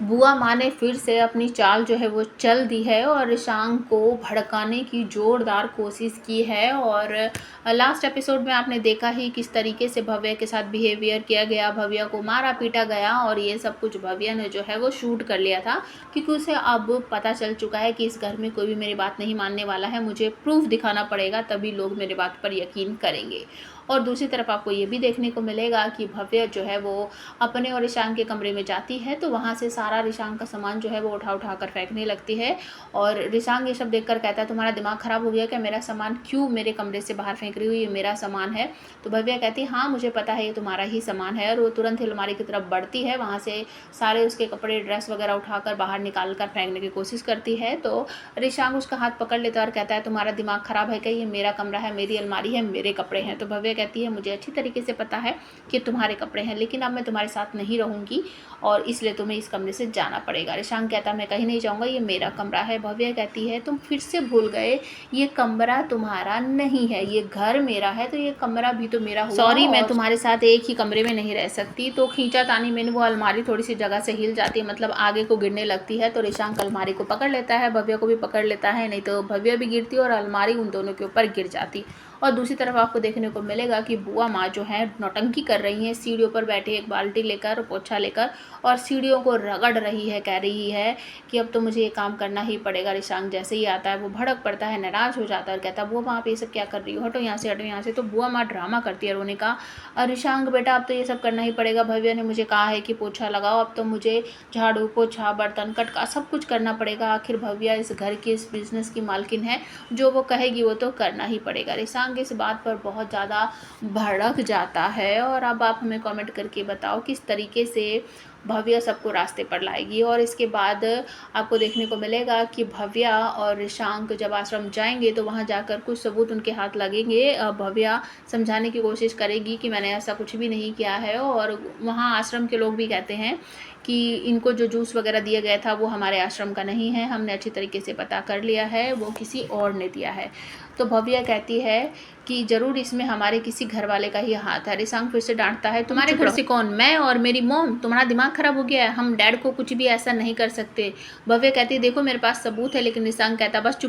बुआ माँ ने फिर से अपनी चाल जो है वो चल दी है और रिशांग को भड़काने की ज़ोरदार कोशिश की है। और लास्ट एपिसोड में आपने देखा ही किस तरीके से भव्या के साथ बिहेवियर किया गया, भव्या को मारा पीटा गया और ये सब कुछ भव्या ने जो है वो शूट कर लिया था, क्योंकि उसे अब पता चल चुका है कि इस घर में कोई भी मेरी बात नहीं मानने वाला है, मुझे प्रूफ दिखाना पड़ेगा तभी लोग मेरे बात पर यकीन करेंगे। और दूसरी तरफ आपको ये भी देखने को मिलेगा कि भव्या जो है वो अपने और रिशांग के कमरे में जाती है तो वहाँ से सारा रिशांग का सामान जो है वो उठा कर फेंकने लगती है। और रिशांग ये सब देखकर कहता है तुम्हारा दिमाग ख़राब हो गया क्या, मेरा सामान क्यों मेरे कमरे से बाहर फेंक रही हो, ये मेरा सामान है। तो भव्या कहती है हाँ मुझे पता है ये तुम्हारा ही सामान है। और वो तुरंत ही अलमारी की तरफ बढ़ती है, वहाँ से सारे उसके कपड़े ड्रेस वगैरह उठाकर बाहर निकाल कर फेंकने की कोशिश करती है। तो रिशांग उसका हाथ पकड़ लेता है और कहता है तुम्हारा दिमाग ख़राब है क्या, ये मेरा कमरा है, मेरी अलमारी है, मेरे कपड़े हैं। तो भव्या कहती है मुझे अच्छी तरीके से पता है कि तुम्हारे कपड़े हैं, लेकिन अब मैं तुम्हारे साथ नहीं रहूँगी और इसलिए तुम्हें इस कमरे से जाना पड़ेगा। रिशांग कहता है मैं कहीं नहीं जाऊँगा, ये मेरा कमरा है। भव्या कहती है तुम फिर से भूल गए, ये कमरा तुम्हारा नहीं है, ये घर मेरा है तो ये कमरा भी तो मेरा हुआ। सॉरी मैं तुम्हारे साथ एक ही कमरे में नहीं रह सकती। तो खींचातानी में वो अलमारी थोड़ी सी जगह से हिल जाती है, मतलब आगे को गिरने लगती है। तो रिशांग अलमारी को पकड़ लेता है, भव्या को भी पकड़ लेता है, नहीं तो भव्या भी गिरती और अलमारी उन दोनों के ऊपर गिर जाती। और दूसरी तरफ आपको देखने को मिलेगा कि बुआ माँ जो है नौटंकी कर रही हैं, सीढ़ियों पर बैठे एक बाल्टी लेकर पोछा लेकर और सीढ़ियों को रगड़ रही है, कह रही है कि अब तो मुझे ये काम करना ही पड़ेगा। रिशांग जैसे ही आता है वो भड़क पड़ता है, नाराज़ हो जाता है और कहता है बुआ माँ आप ये सब क्या कर रही हो, हटो यहाँ से, हटो यहाँ से। तो बुआ माँ ड्रामा करती है रोने का, और रिशांग बेटा अब तो ये सब करना ही पड़ेगा, भव्या ने मुझे कहा है कि पोछा लगाओ, अब तो मुझे झाड़ू पोछा बर्तन कटका सब कुछ करना पड़ेगा। आखिर भव्या इस घर की इस बिजनेस की मालकिन है, जो वो कहेगी वो तो करना ही पड़ेगा। रिशांग इस बात पर बहुत ज़्यादा भड़क जाता है। और अब आप हमें कमेंट करके बताओ किस तरीके से भव्या सबको रास्ते पर लाएगी। और इसके बाद आपको देखने को मिलेगा कि भव्या और रिशांग जब आश्रम जाएंगे तो वहाँ जाकर कुछ सबूत उनके हाथ लगेंगे। भव्या समझाने की कोशिश करेगी कि मैंने ऐसा कुछ भी नहीं किया है, और वहाँ आश्रम के लोग भी कहते हैं कि इनको जो जूस वगैरह दिया गया था वो हमारे आश्रम का नहीं है, हमने अच्छी तरीके से पता कर लिया है, वो किसी और ने दिया है। तो भव्या कहती है कि ज़रूर इसमें हमारे किसी घर वाले का ही हाथ है। रिशांग फिर से डांटता है तुम्हारे घर से कौन, मैं और मेरी मॉम, तुम्हारा दिमाग ख़राब हो गया है, हम डैड को कुछ भी ऐसा नहीं कर सकते। भव्या कहती है देखो मेरे पास सबूत है, लेकिन रिशांग कहता बस चुप